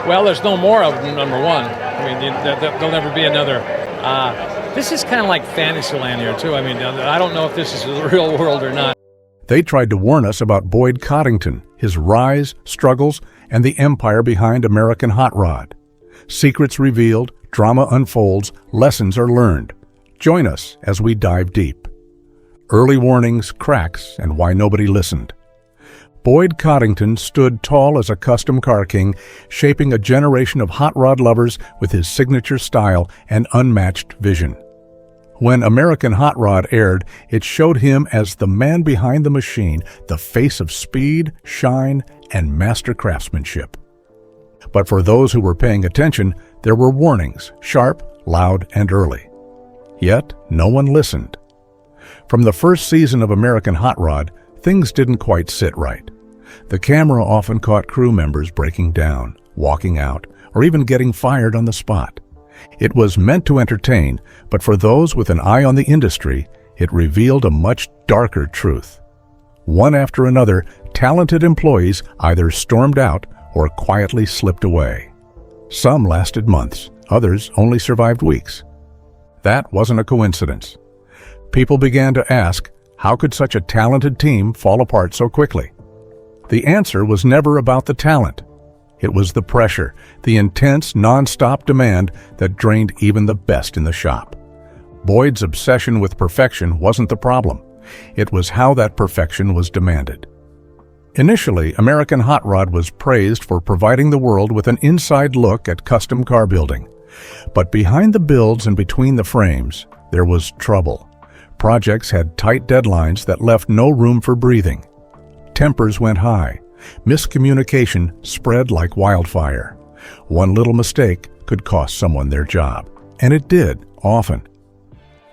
Well, there's no more of them, number one. I mean, there'll never be another. This is kind of like Fantasyland here, too. I mean, I don't know if this is the real world or not. They tried to warn us about Boyd Coddington, his rise, struggles, and the empire behind American Hot Rod. Secrets revealed, drama unfolds, lessons are learned. Join us as we dive deep. Early warnings, cracks, and why nobody listened. Boyd Coddington stood tall as a custom car king, shaping a generation of hot rod lovers with his signature style and unmatched vision. When American Hot Rod aired, it showed him as the man behind the machine, the face of speed, shine, and master craftsmanship. But for those who were paying attention, there were warnings, sharp, loud, and early. Yet, no one listened. From the first season of American Hot Rod, things didn't quite sit right. The camera often caught crew members breaking down, walking out, or even getting fired on the spot. It was meant to entertain, but for those with an eye on the industry, it revealed a much darker truth. One after another, talented employees either stormed out or quietly slipped away. Some lasted months, others only survived weeks. That wasn't a coincidence. People began to ask, how could such a talented team fall apart so quickly? The answer was never about the talent. It was the pressure, the intense, non-stop demand that drained even the best in the shop. Boyd's obsession with perfection wasn't the problem. It was how that perfection was demanded. Initially, American Hot Rod was praised for providing the world with an inside look at custom car building. But behind the builds and between the frames, there was trouble. Projects had tight deadlines that left no room for breathing. Tempers went high. Miscommunication spread like wildfire. One little mistake could cost someone their job. And it did, often.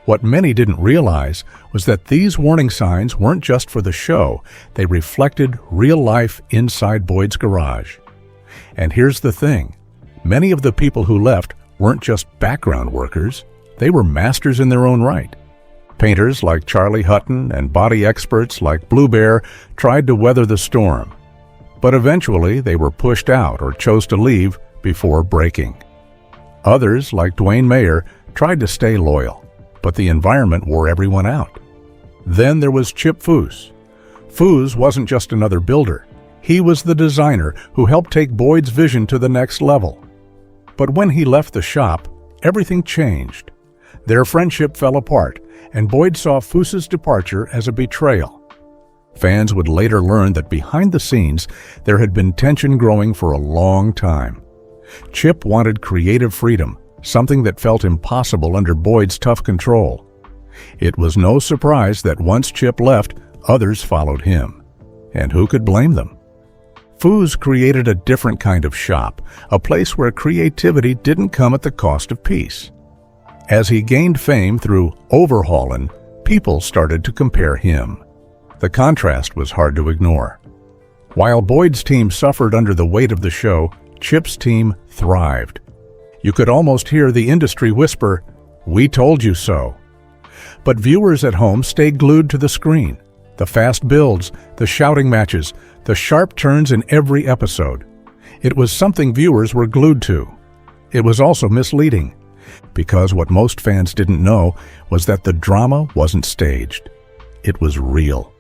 What many didn't realize was that these warning signs weren't just for the show. They reflected real life inside Boyd's garage. And here's the thing. Many of the people who left weren't just background workers. They were masters in their own right. Painters like Charlie Hutton and body experts like Blue Bear tried to weather the storm. But eventually they were pushed out or chose to leave before breaking. Others, like Dwayne Mayer, tried to stay loyal, but the environment wore everyone out. Then there was Chip Foose. Foose wasn't just another builder. He was the designer who helped take Boyd's vision to the next level. But when he left the shop, everything changed. Their friendship fell apart, and Boyd saw Foose's departure as a betrayal. Fans would later learn that behind the scenes, there had been tension growing for a long time. Chip wanted creative freedom, something that felt impossible under Boyd's tough control. It was no surprise that once Chip left, others followed him. And who could blame them? Foose created a different kind of shop, a place where creativity didn't come at the cost of peace. As he gained fame through overhauling, people started to compare him. The contrast was hard to ignore. While Boyd's team suffered under the weight of the show, Chip's team thrived. You could almost hear the industry whisper, "We told you so." But viewers at home stayed glued to the screen. The fast builds, the shouting matches, the sharp turns in every episode. It was something viewers were glued to. It was also misleading, because what most fans didn't know was that the drama wasn't staged. It was real.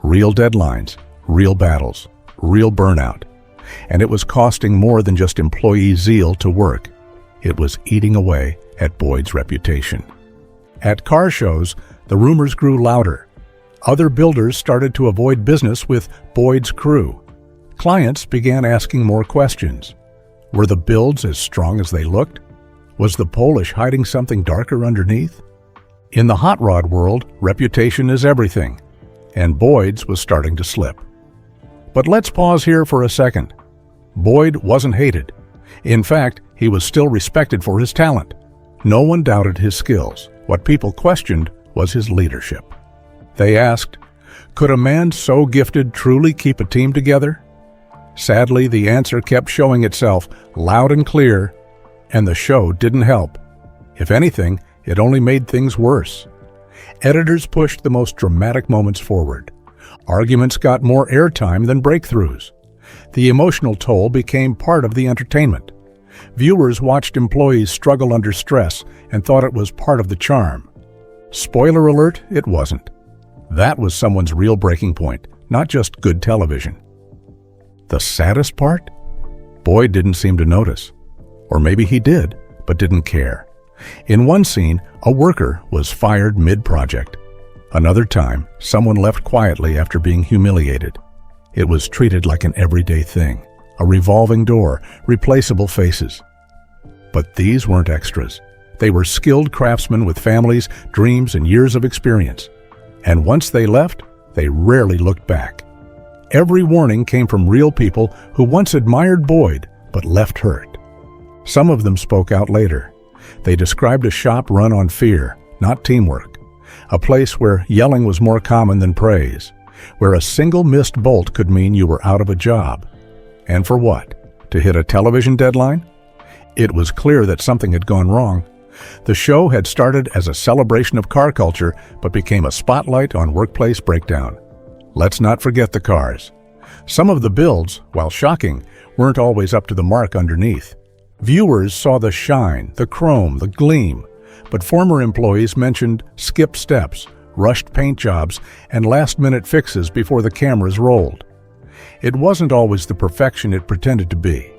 Real deadlines, real battles, real burnout. And it was costing more than just employee zeal to work. It was eating away at Boyd's reputation. At car shows, the rumors grew louder. Other builders started to avoid business with Boyd's crew. Clients began asking more questions. Were the builds as strong as they looked? Was the Polish hiding something darker underneath? In the hot rod world, reputation is everything, and Boyd's was starting to slip. But let's pause here for a second. Boyd wasn't hated. In fact, he was still respected for his talent. No one doubted his skills. What people questioned was his leadership. They asked, could a man so gifted truly keep a team together? Sadly, the answer kept showing itself loud and clear, and the show didn't help. If anything, it only made things worse. Editors pushed the most dramatic moments forward. Arguments got more airtime than breakthroughs. The emotional toll became part of the entertainment. Viewers watched employees struggle under stress and thought it was part of the charm. Spoiler alert, it wasn't. That was someone's real breaking point, not just good television. The saddest part? Boyd didn't seem to notice. Or maybe he did, but didn't care. In one scene, a worker was fired mid-project. Another time, someone left quietly after being humiliated. It was treated like an everyday thing, a revolving door, replaceable faces. But these weren't extras. They were skilled craftsmen with families, dreams, and years of experience. And once they left, they rarely looked back. Every warning came from real people who once admired Boyd, but left hurt. Some of them spoke out later. They described a shop run on fear, not teamwork. A place where yelling was more common than praise, where a single missed bolt could mean you were out of a job. And for what? To hit a television deadline? It was clear that something had gone wrong. The show had started as a celebration of car culture, but became a spotlight on workplace breakdown. Let's not forget the cars. Some of the builds, while shocking, weren't always up to the mark underneath. Viewers saw the shine, the chrome, the gleam, but former employees mentioned skipped steps, rushed paint jobs, and last-minute fixes before the cameras rolled. It wasn't always the perfection it pretended to be.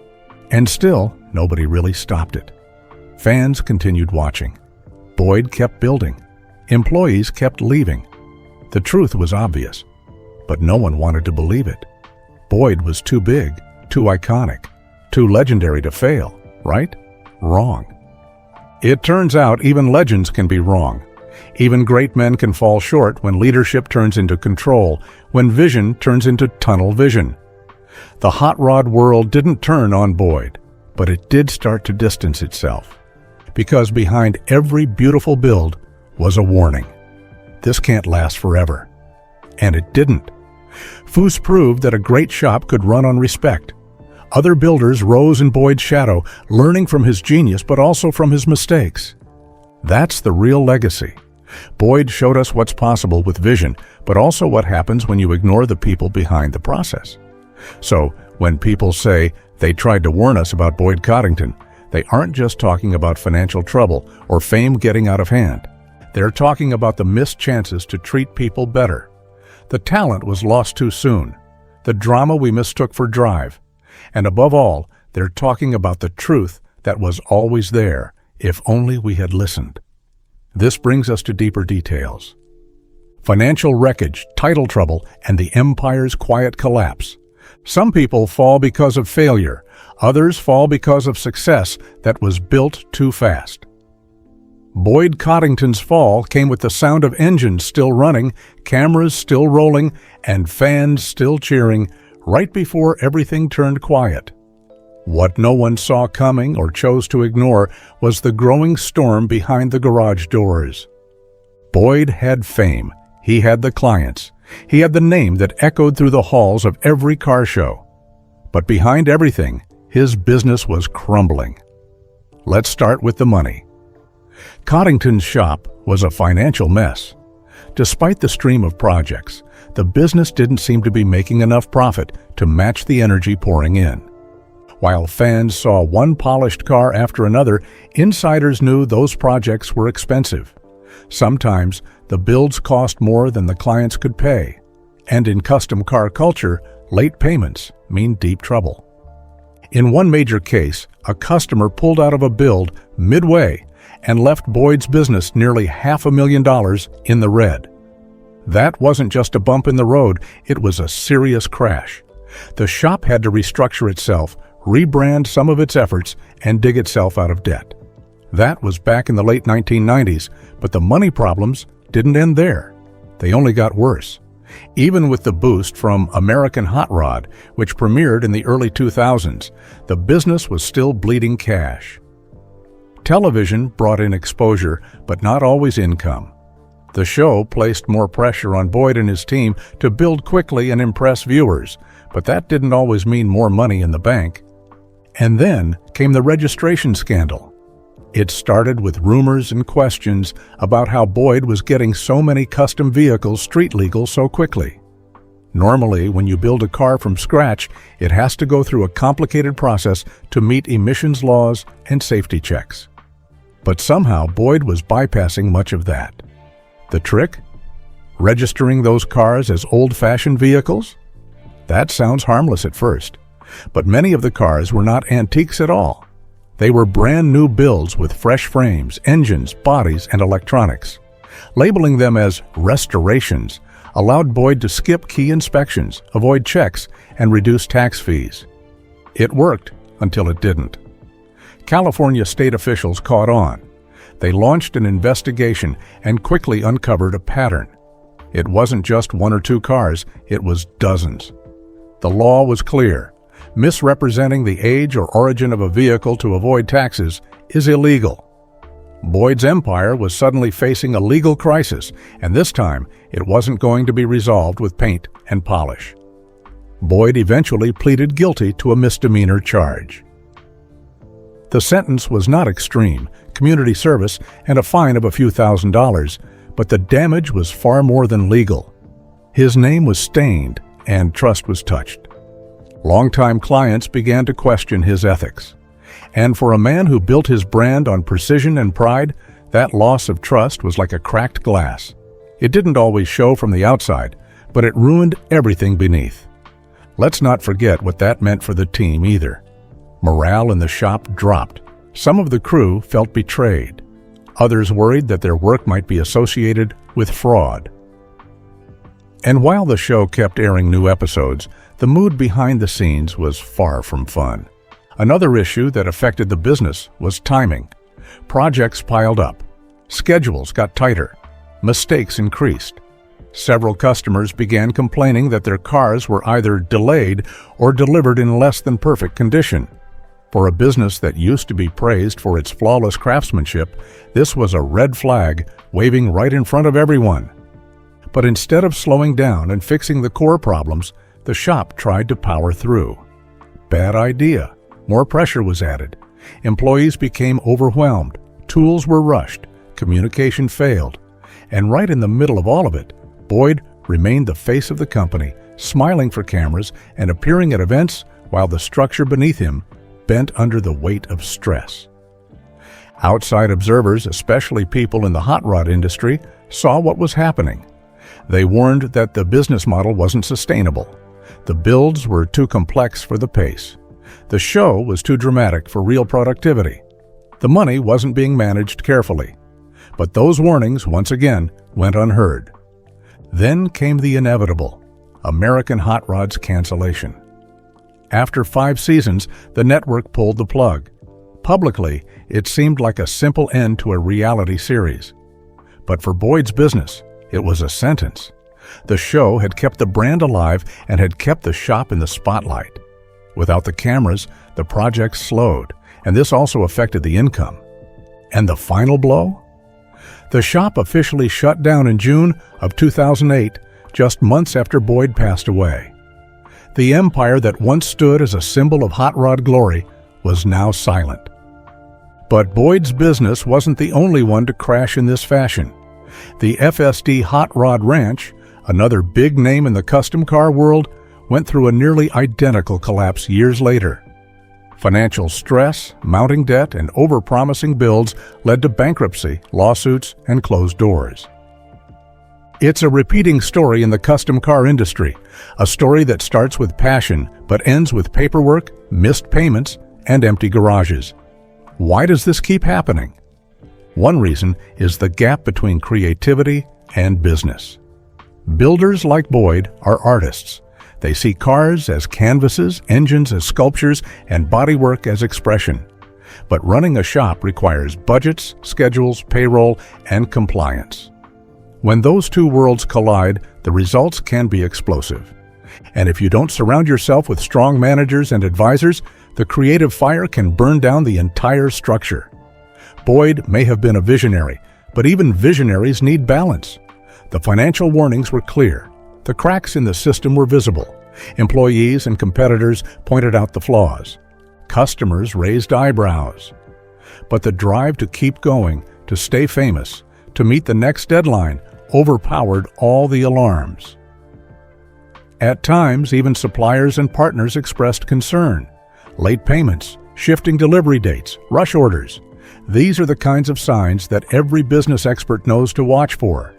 And still, nobody really stopped it. Fans continued watching. Boyd kept building. Employees kept leaving. The truth was obvious, but no one wanted to believe it. Boyd was too big, too iconic, too legendary to fail, right? Wrong. It turns out even legends can be wrong. Even great men can fall short when leadership turns into control, when vision turns into tunnel vision. The hot rod world didn't turn on Boyd, but it did start to distance itself. Because behind every beautiful build was a warning. This can't last forever. And it didn't. Foose proved that a great shop could run on respect. Other builders rose in Boyd's shadow, learning from his genius but also from his mistakes. That's the real legacy. Boyd showed us what's possible with vision, but also what happens when you ignore the people behind the process. So, when people say they tried to warn us about Boyd Coddington, they aren't just talking about financial trouble or fame getting out of hand. They're talking about the missed chances to treat people better. The talent was lost too soon, the drama we mistook for drive, and above all, they're talking about the truth that was always there, if only we had listened. This brings us to deeper details. Financial wreckage, title trouble, and the empire's quiet collapse. Some people fall because of failure, others fall because of success that was built too fast. Boyd Coddington's fall came with the sound of engines still running, cameras still rolling, and fans still cheering, right before everything turned quiet. What no one saw coming or chose to ignore was the growing storm behind the garage doors. Boyd had fame. He had the clients. He had the name that echoed through the halls of every car show. But behind everything, his business was crumbling. Let's start with the money. Coddington's shop was a financial mess. Despite the stream of projects, the business didn't seem to be making enough profit to match the energy pouring in. While fans saw one polished car after another, insiders knew those projects were expensive. Sometimes, the builds cost more than the clients could pay. And in custom car culture, late payments mean deep trouble. In one major case, a customer pulled out of a build midway and left Boyd's business nearly $500,000 in the red. That wasn't just a bump in the road, it was a serious crash. The shop had to restructure itself, rebrand some of its efforts, and dig itself out of debt. That was back in the late 1990s, but the money problems didn't end there. They only got worse. Even with the boost from American Hot Rod, which premiered in the early 2000s, the business was still bleeding cash. Television brought in exposure, but not always income. The show placed more pressure on Boyd and his team to build quickly and impress viewers, but that didn't always mean more money in the bank. And then came the registration scandal. It started with rumors and questions about how Boyd was getting so many custom vehicles street legal so quickly. Normally, when you build a car from scratch, it has to go through a complicated process to meet emissions laws and safety checks. But somehow Boyd was bypassing much of that. The trick? Registering those cars as old-fashioned vehicles? That sounds harmless at first, but many of the cars were not antiques at all. They were brand new builds with fresh frames, engines, bodies, and electronics. Labeling them as restorations allowed Boyd to skip key inspections, avoid checks, and reduce tax fees. It worked until it didn't. California state officials caught on. They launched an investigation and quickly uncovered a pattern. It wasn't just one or two cars, it was dozens. The law was clear. Misrepresenting the age or origin of a vehicle to avoid taxes is illegal. Boyd's empire was suddenly facing a legal crisis, and this time it wasn't going to be resolved with paint and polish. Boyd eventually pleaded guilty to a misdemeanor charge. The sentence was not extreme, community service and a fine of a few $1,000s, but the damage was far more than legal. His name was stained and trust was touched. Longtime clients began to question his ethics. And for a man who built his brand on precision and pride, that loss of trust was like a cracked glass. It didn't always show from the outside, but it ruined everything beneath. Let's not forget what that meant for the team either. Morale in the shop dropped. Some of the crew felt betrayed. Others worried that their work might be associated with fraud. And while the show kept airing new episodes, the mood behind the scenes was far from fun. Another issue that affected the business was timing. Projects piled up. Schedules got tighter. Mistakes increased. Several customers began complaining that their cars were either delayed or delivered in less than perfect condition. For a business that used to be praised for its flawless craftsmanship, this was a red flag waving right in front of everyone. But instead of slowing down and fixing the core problems, the shop tried to power through. Bad idea. More pressure was added. Employees became overwhelmed. Tools were rushed. Communication failed. And right in the middle of all of it, Boyd remained the face of the company, smiling for cameras and appearing at events while the structure beneath him bent under the weight of stress. Outside observers, especially people in the hot rod industry, saw what was happening. They warned that the business model wasn't sustainable. The builds were too complex for the pace. The show was too dramatic for real productivity. The money wasn't being managed carefully. But those warnings, once again, went unheard. Then came the inevitable, American Hot Rod's cancellation. After 5 seasons, the network pulled the plug. Publicly, it seemed like a simple end to a reality series. But for Boyd's business, it was a sentence. The show had kept the brand alive and had kept the shop in the spotlight. Without the cameras, the project slowed, and this also affected the income. And the final blow? The shop officially shut down in June of 2008, just months after Boyd passed away. The empire that once stood as a symbol of hot rod glory was now silent. But Boyd's business wasn't the only one to crash in this fashion. The FSD Hot Rod Ranch, another big name in the custom car world, went through a nearly identical collapse years later. Financial stress, mounting debt, and overpromising builds led to bankruptcy, lawsuits, and closed doors. It's a repeating story in the custom car industry, a story that starts with passion but ends with paperwork, missed payments, and empty garages. Why does this keep happening? One reason is the gap between creativity and business. Builders like Boyd are artists. They see cars as canvases, engines as sculptures, and bodywork as expression. But running a shop requires budgets, schedules, payroll, and compliance. When those two worlds collide, the results can be explosive. And if you don't surround yourself with strong managers and advisors, the creative fire can burn down the entire structure. Boyd may have been a visionary, but even visionaries need balance. The financial warnings were clear. The cracks in the system were visible. Employees and competitors pointed out the flaws. Customers raised eyebrows. But the drive to keep going, to stay famous, to meet the next deadline, overpowered all the alarms. At times, even suppliers and partners expressed concern. Late payments, shifting delivery dates, rush orders. These are the kinds of signs that every business expert knows to watch for.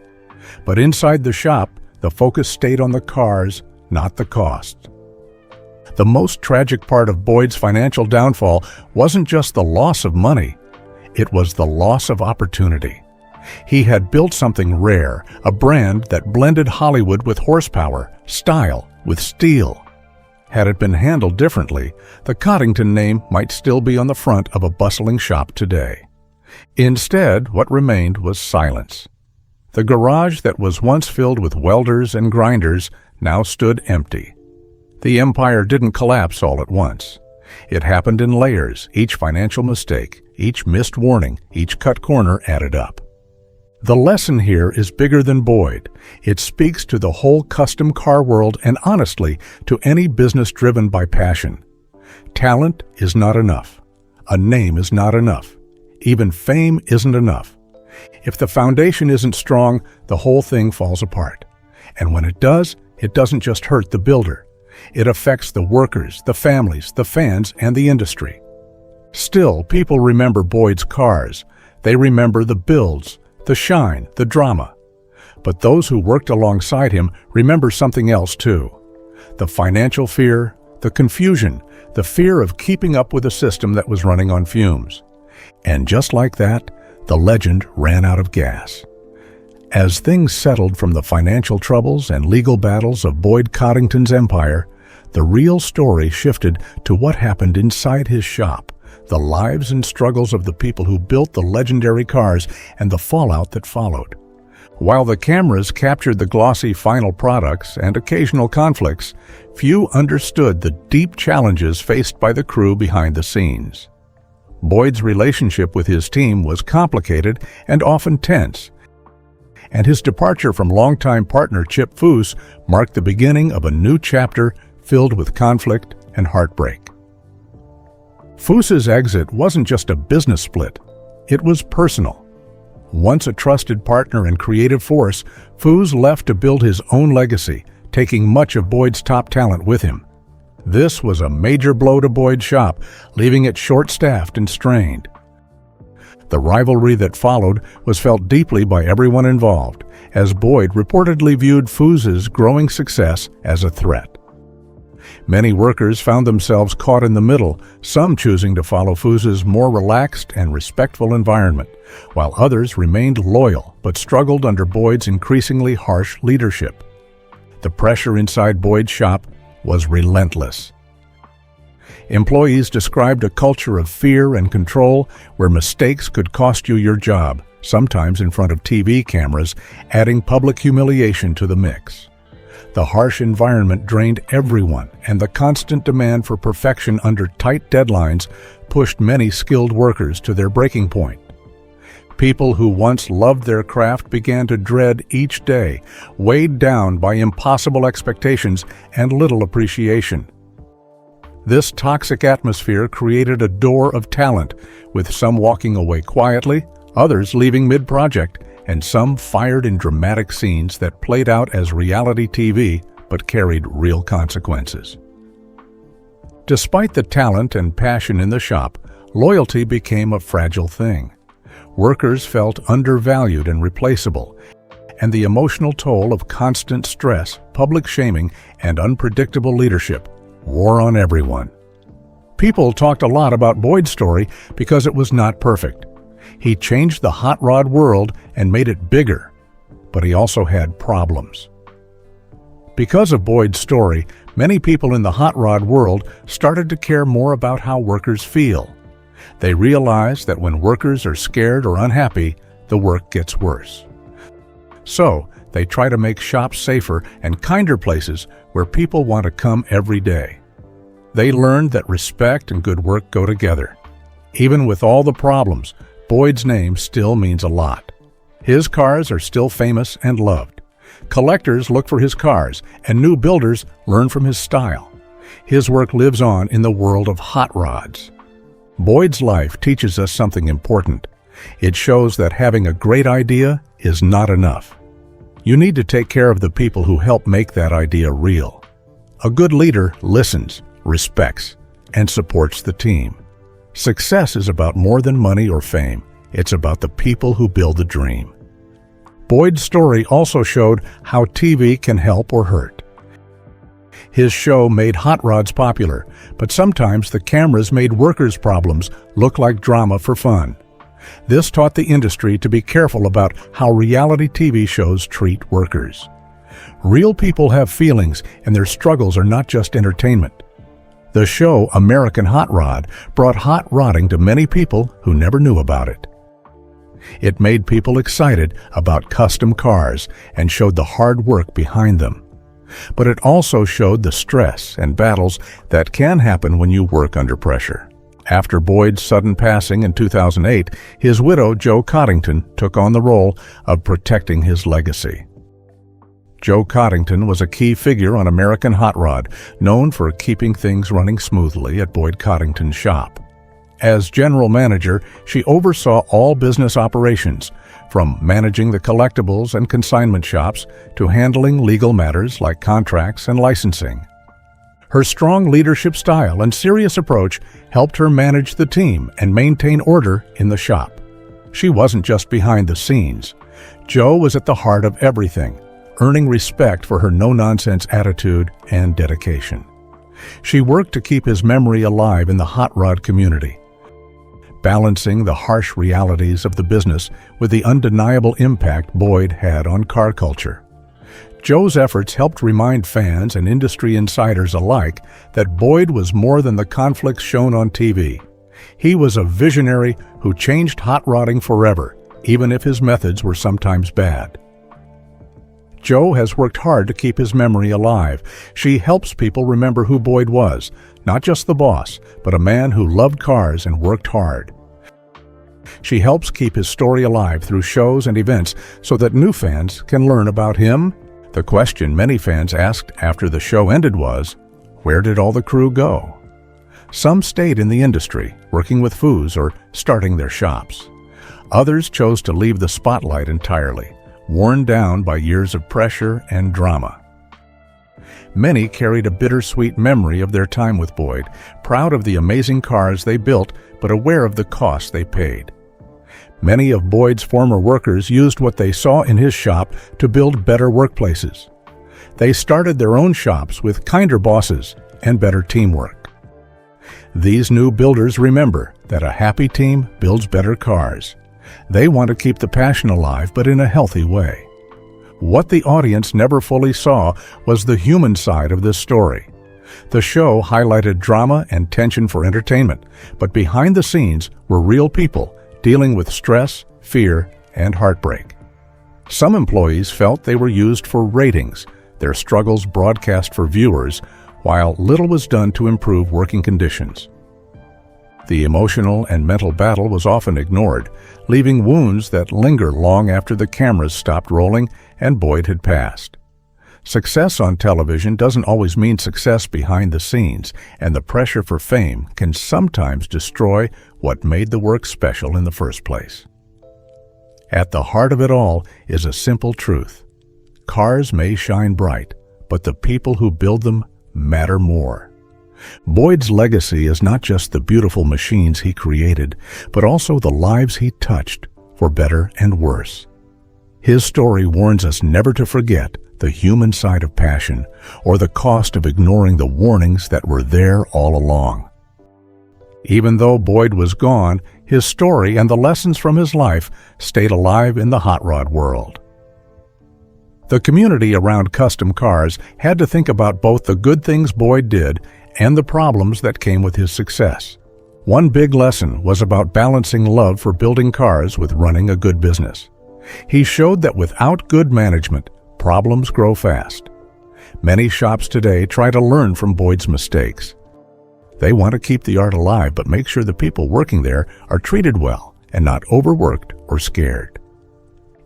But inside the shop, the focus stayed on the cars, not the costs. The most tragic part of Boyd's financial downfall wasn't just the loss of money, it was the loss of opportunity. He had built something rare, a brand that blended Hollywood with horsepower, style with steel. Had it been handled differently, the Coddington name might still be on the front of a bustling shop today. Instead, what remained was silence. The garage that was once filled with welders and grinders now stood empty. The empire didn't collapse all at once. It happened in layers. Each financial mistake, each missed warning, each cut corner added up. The lesson here is bigger than Boyd. It speaks to the whole custom car world and honestly to any business driven by passion. Talent is not enough. A name is not enough. Even fame isn't enough. If the foundation isn't strong, the whole thing falls apart. And when it does, it doesn't just hurt the builder. It affects the workers, the families, the fans, and the industry. Still, people remember Boyd's cars. They remember the builds, the shine, the drama. But those who worked alongside him remember something else too. The financial fear, the confusion, the fear of keeping up with a system that was running on fumes. And just like that, the legend ran out of gas. As things settled from the financial troubles and legal battles of Boyd Coddington's empire, the real story shifted to what happened inside his shop, the lives and struggles of the people who built the legendary cars and the fallout that followed. While the cameras captured the glossy final products and occasional conflicts, few understood the deep challenges faced by the crew behind the scenes. Boyd's relationship with his team was complicated and often tense, and his departure from longtime partner Chip Foose marked the beginning of a new chapter filled with conflict and heartbreak. Foose's exit wasn't just a business split, it was personal. Once a trusted partner and creative force, Foose left to build his own legacy, taking much of Boyd's top talent with him. This was a major blow to Boyd's shop, leaving it short-staffed and strained. The rivalry that followed was felt deeply by everyone involved, as Boyd reportedly viewed Foose's growing success as a threat. Many workers found themselves caught in the middle, some choosing to follow Foose's more relaxed and respectful environment, while others remained loyal but struggled under Boyd's increasingly harsh leadership. The pressure inside Boyd's shop was relentless. Employees described a culture of fear and control where mistakes could cost you your job, sometimes in front of TV cameras, adding public humiliation to the mix. The harsh environment drained everyone, and the constant demand for perfection under tight deadlines pushed many skilled workers to their breaking point. People who once loved their craft began to dread each day, weighed down by impossible expectations and little appreciation. This toxic atmosphere created a door of talent, with some walking away quietly, others leaving mid-project, and some fired in dramatic scenes that played out as reality TV but carried real consequences. Despite the talent and passion in the shop, loyalty became a fragile thing. Workers felt undervalued and replaceable, and the emotional toll of constant stress, public shaming, and unpredictable leadership wore on everyone. People talked a lot about Boyd's story because it was not perfect. He changed the hot rod world and made it bigger, but he also had problems. Because of Boyd's story, many people in the hot rod world started to care more about how workers feel. They realize that when workers are scared or unhappy, the work gets worse. So, they try to make shops safer and kinder places where people want to come every day. They learned that respect and good work go together. Even with all the problems, Boyd's name still means a lot. His cars are still famous and loved. Collectors look for his cars, and new builders learn from his style. His work lives on in the world of hot rods. Boyd's life teaches us something important. It shows that having a great idea is not enough. You need to take care of the people who help make that idea real. A good leader listens, respects, and supports the team. Success is about more than money or fame. It's about the people who build the dream. Boyd's story also showed how TV can help or hurt. His show made hot rods popular, but sometimes the cameras made workers' problems look like drama for fun. This taught the industry to be careful about how reality TV shows treat workers. Real people have feelings, and their struggles are not just entertainment. The show American Hot Rod brought hot rodding to many people who never knew about it. It made people excited about custom cars and showed the hard work behind them. But it also showed the stress and battles that can happen when you work under pressure. After Boyd's sudden passing in 2008, his widow, Jo Coddington, took on the role of protecting his legacy. Jo Coddington was a key figure on American Hot Rod, known for keeping things running smoothly at Boyd Coddington's shop. As general manager, she oversaw all business operations, from managing the collectibles and consignment shops to handling legal matters like contracts and licensing. Her strong leadership style and serious approach helped her manage the team and maintain order in the shop. She wasn't just behind the scenes. Jo was at the heart of everything, earning respect for her no-nonsense attitude and dedication. She worked to keep his memory alive in the hot rod community, balancing the harsh realities of the business with the undeniable impact Boyd had on car culture. Jo's efforts helped remind fans and industry insiders alike that Boyd was more than the conflicts shown on TV. He was a visionary who changed hot rodding forever, even if his methods were sometimes bad. Jo has worked hard to keep his memory alive. She helps people remember who Boyd was, not just the boss, but a man who loved cars and worked hard. She helps keep his story alive through shows and events so that new fans can learn about him. The question many fans asked after the show ended was, where did all the crew go? Some stayed in the industry, working with Foos or starting their shops. Others chose to leave the spotlight entirely, worn down by years of pressure and drama. Many carried a bittersweet memory of their time with Boyd, proud of the amazing cars they built, but aware of the cost they paid. Many of Boyd's former workers used what they saw in his shop to build better workplaces. They started their own shops with kinder bosses and better teamwork. These new builders remember that a happy team builds better cars. They want to keep the passion alive, but in a healthy way. What the audience never fully saw was the human side of this story. The show highlighted drama and tension for entertainment, but behind the scenes were real people dealing with stress, fear, and heartbreak. Some employees felt they were used for ratings, their struggles broadcast for viewers, while little was done to improve working conditions. The emotional and mental battle was often ignored, leaving wounds that linger long after the cameras stopped rolling and Boyd had passed. Success on television doesn't always mean success behind the scenes, and the pressure for fame can sometimes destroy what made the work special in the first place. At the heart of it all is a simple truth. Cars may shine bright, but the people who build them matter more. Boyd's legacy is not just the beautiful machines he created, but also the lives he touched, for better and worse. His story warns us never to forget the human side of passion, or the cost of ignoring the warnings that were there all along. Even though Boyd was gone, his story and the lessons from his life stayed alive in the hot rod world. The community around custom cars had to think about both the good things Boyd did and the problems that came with his success. One big lesson was about balancing love for building cars with running a good business. He showed that without good management, problems grow fast. Many shops today try to learn from Boyd's mistakes. They want to keep the art alive, but make sure the people working there are treated well and not overworked or scared.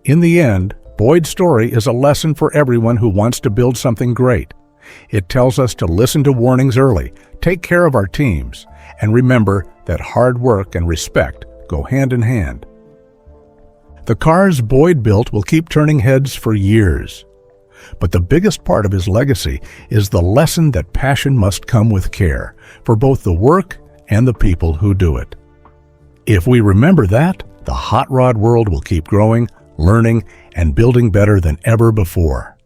In the end, Boyd's story is a lesson for everyone who wants to build something great. It tells us to listen to warnings early, take care of our teams, and remember that hard work and respect go hand in hand. The cars Boyd built will keep turning heads for years. But the biggest part of his legacy is the lesson that passion must come with care for both the work and the people who do it. If we remember that, the hot rod world will keep growing, learning, and building better than ever before.